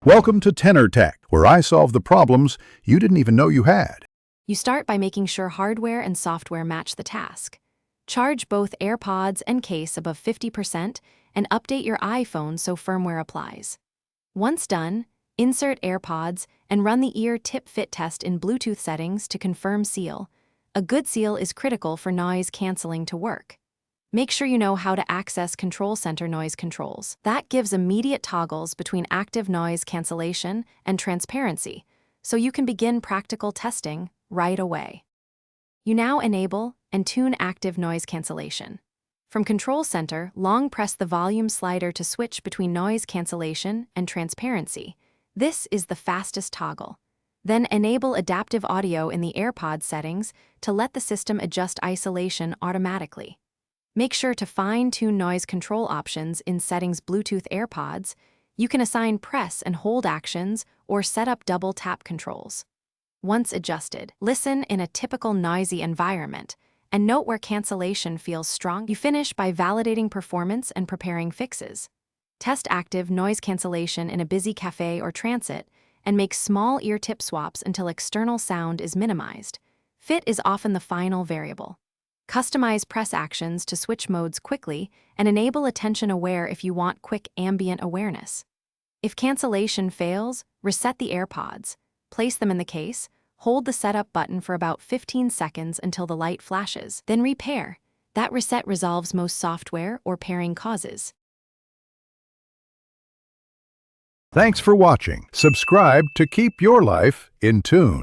Welcome to Tenor Tech, where I solve the problems you didn't even know you had. You start by making sure hardware and software match the task. Charge both AirPods and case above 50% and update your iPhone so firmware applies. Once done, insert AirPods and run the ear tip fit test in Bluetooth settings to confirm seal. A good seal is critical for noise canceling to work. Make sure you know how to access Control Center noise controls. That gives immediate toggles between active noise cancellation and transparency, so you can begin practical testing right away. You now enable and tune active noise cancellation. From Control Center, long press the volume slider to switch between noise cancellation and transparency. This is the fastest toggle. Then enable adaptive audio in the AirPods settings to let the system adjust isolation automatically. Make sure to fine-tune noise control options in Settings Bluetooth AirPods. You can assign press and hold actions or set up double tap controls. Once adjusted, listen in a typical noisy environment and note where cancellation feels strong. You finish by validating performance and preparing fixes. Test active noise cancellation in a busy cafe or transit and make small ear tip swaps until external sound is minimized. Fit is often the final variable. Customize press actions to switch modes quickly and enable attention aware if you want quick ambient awareness. If cancellation fails, reset the AirPods, place them in the case, hold the setup button for about 15 seconds until the light flashes, then repair. That reset resolves most software or pairing causes. Thanks for watching. Subscribe to keep your life in tune.